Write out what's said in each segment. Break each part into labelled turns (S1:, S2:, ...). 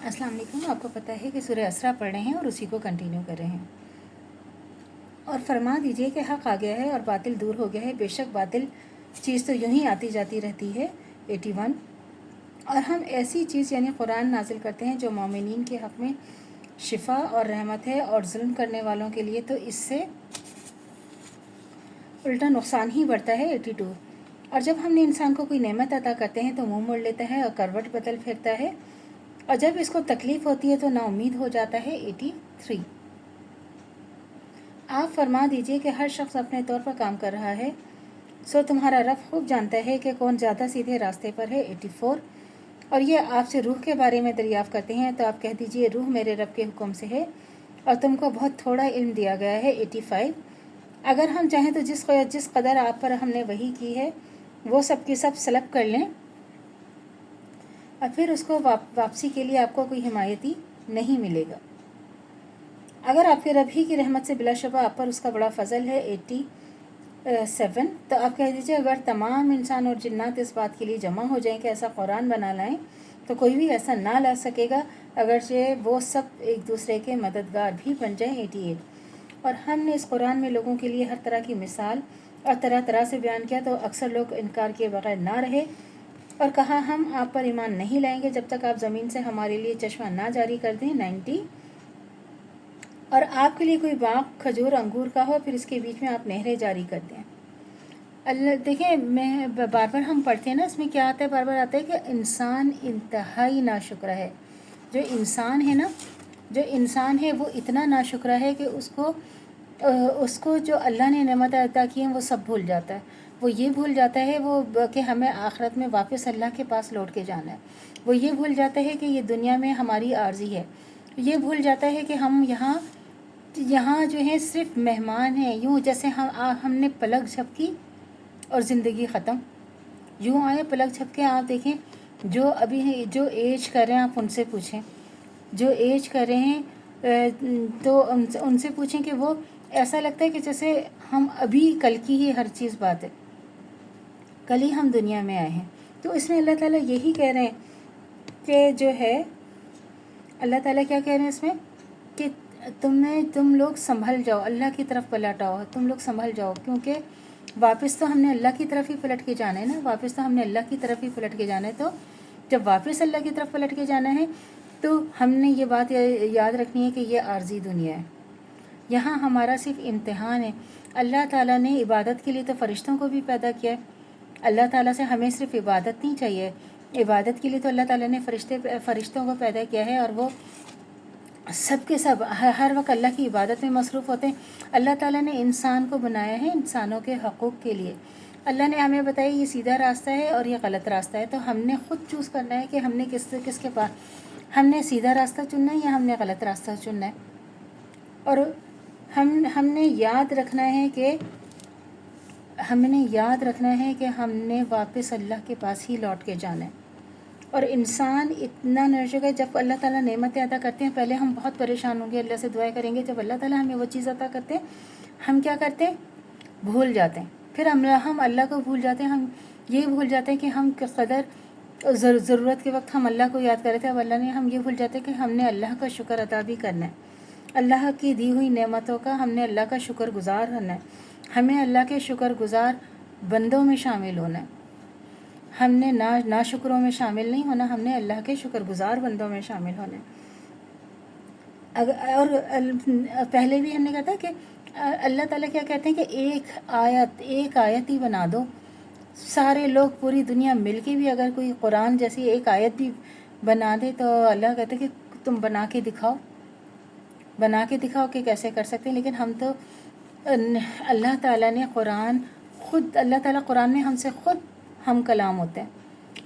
S1: अस्सलाम वालेकुम। आपको पता है कि सूरह असरा पढ़ रहे हैं और उसी को कंटिन्यू कर रहे हैं। और फरमा दीजिए कि हक़ आ गया है और बातिल दूर हो गया है, बेशक बातिल चीज़ तो यूं ही आती जाती रहती है। 81। और हम ऐसी चीज़ यानी कुरान नाजिल करते हैं जो मोमिनीन के हक़ में शिफा और रहमत है, और जुल्म करने वालों के लिए तो इससे उल्टा नुकसान ही बढ़ता है। 82। और जब हमने इंसान को कोई नेमत अता करते हैं तो मुंह मोड़ लेता है और करवट बदल फिरता है, और जब इसको तकलीफ़ होती है तो नाउमीद हो जाता है। 83। आप फरमा दीजिए कि हर शख्स अपने तौर पर काम कर रहा है, सो तुम्हारा रब खूब जानता है कि कौन ज़्यादा सीधे रास्ते पर है। 84। और ये आपसे रूह के बारे में दरियाफ़्त करते हैं तो आप कह दीजिए रूह मेरे रब के हुक्म से है और तुमको बहुत थोड़ा इल्म दिया गया है। 85। अगर हम चाहें तो जिस कदर आप पर हमने वही की है वो सब की सब सलब कर लें और फिर उसको वापसी के लिए आपको कोई हिमायती नहीं मिलेगा। अगर आपके रब ही की रहमत से बिलाशुबा आप पर उसका बड़ा फ़ज़ल है। 87। तो आप कह दीजिए अगर तमाम इंसान और जिन्नात इस बात के लिए जमा हो जाएं कि ऐसा कुरान बना लाएं तो कोई भी ऐसा ना ला सकेगा, अगरचे वो सब एक दूसरे के मददगार भी बन जाएं। 88। और हमने इस कुरान में लोगों के लिए हर तरह की मिसाल और तरह तरह से बयान किया तो अक्सर लोग इनकार किए बगैर ना रहे और कहा हम आप पर ईमान नहीं लाएंगे जब तक आप ज़मीन से हमारे लिए चश्मा ना जारी कर दें। 90। और आपके लिए कोई बाग खजूर अंगूर का हो, फिर इसके बीच में आप नहरें जारी कर दें। अल्लाह देखें, मैं बार बार हम पढ़ते हैं ना, इसमें क्या आता है, बार बार आता है कि इंसान इंतहाई नाशुक्र है। जो इंसान है ना, जो इंसान है वो इतना नाशुक्र है कि उसको जो अल्लाह ने नेमत अता की हैं वो सब भूल जाता है। वो ये भूल जाता है वो कि हमें आखिरत में वापस अल्लाह के पास लौट के जाना है। वो ये भूल जाता है कि ये दुनिया में हमारी आर्जी है। ये भूल जाता है कि हम यहाँ जो है सिर्फ मेहमान हैं। यूँ जैसे हमने पलक झपकी और ज़िंदगी ख़त्म, यूँ आए पलक झपके। आप देखें जो अभी जो एज कर रहे हैं आप उनसे पूछें, जो एज कर रहे हैं तो उनसे पूछें कि वो ऐसा लगता है कि जैसे हम अभी कल की ही हर चीज़ बात है, कल ही हम दुनिया में आए हैं। तो इसमें अल्लाह ताला यही कह रहे हैं कि जो है अल्लाह ताला क्या कह रहे हैं इसमें कि तुम लोग संभल जाओ, अल्लाह की तरफ पलट आओ, तुम लोग संभल जाओ, क्योंकि वापस तो हमने अल्लाह की तरफ ही पलट के जाना है ना, वापस तो हमने अल्लाह की तरफ ही पलट के जाना है। तो जब वापस अल्लाह की तरफ पलट के जाना है तो हमने ये बात याद रखनी है कि ये आर्जी दुनिया है, यहाँ हमारा सिर्फ इम्तिहान है। अल्लाह ताला ने इबादत के लिए तो फ़रिश्तों को भी पैदा किया है। अल्लाह ताला से हमें सिर्फ इबादत नहीं चाहिए, इबादत के लिए तो अल्लाह ताला ने फ़रिश्तों को पैदा किया है और वो सब के सब हर वक्त अल्लाह की इबादत में मसरूफ़ होते हैं। अल्लाह ताला ने इंसान को बनाया है इंसानों के हकूक़ के लिए। अल्लाह ने हमें बताया ये सीधा रास्ता है और ये गलत रास्ता है, तो हमने ख़ुद चूज़ करना है कि हमने किसके पास हमने सीधा रास्ता चुनना है या हमने गलत रास्ता चुनना है। और हमने याद रखना है कि हमने वापस अल्लाह के पास ही लौट के जाना है। और इंसान इतना नाशुक्र है, जब अल्लाह ताला नेमतें अता करते हैं पहले हम बहुत परेशान होंगे, अल्लाह से दुआ करेंगे। जब अल्लाह ताला हमें वो चीज़ अता करते हैं हम क्या करते हैं, भूल जाते हैं। फिर हम अल्लाह को भूल जाते हैं, हम ये भूल जाते हैं कि हम किस कदर ज़रूरत के वक्त हम अल्लाह को याद कर रहे थे। अब अल्लाह ने हम ये भूल जाते हैं कि हमने अल्लाह का शुक्र अदा भी करना है, अल्लाह की दी हुई नेमतों का हमने अल्लाह का शुक्र गुज़ार होना है। हमें अल्लाह के शुक्र गुज़ार बंदों में शामिल होना है, हमने नाशुक्रों में शामिल नहीं होना, हमने अल्लाह के शुक्रगुजार बंदों में शामिल होना है। और पहले भी हमने कहा था कि अल्लाह ताला क्या कहते हैं कि एक आयत ही बना दो, सारे लोग पूरी दुनिया मिलके भी अगर कोई कुरान जैसी एक आयत भी बना दे तो अल्लाह कहते हैं कि तुम बना के दिखाओ कि कैसे कर सकते हैं। लेकिन हम तो अल्लाह ताला ने अल्लाह ताला कुरान में हमसे खुद हम कलाम होते हैं,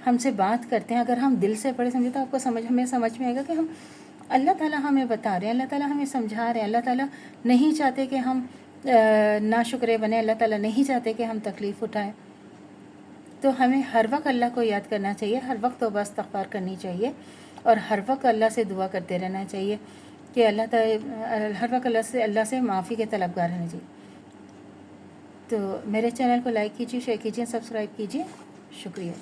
S1: हमसे बात करते हैं। अगर हम दिल से पढ़े समझे तो आपको हमें समझ में आएगा कि हम अल्लाह ताला हमें बता रहे हैं, अल्लाह ताला हमें समझा रहे हैं। अल्लाह ताला नहीं चाहते कि हम नाशुक्रे बने, अल्लाह ताला नहीं चाहते कि हम तकलीफ़ उठाएं। तो हमें हर वक्त अल्लाह को याद करना चाहिए, हर वक्त तौबा इस्तग़फ़ार करनी चाहिए और हर वक्त अल्लाह से दुआ करते रहना चाहिए कि हर वक्त अल्लाह से माफ़ी के तलबगार रहना चाहिए। तो मेरे चैनल को लाइक कीजिए, शेयर कीजिए, सब्सक्राइब कीजिए। शुक्रिया।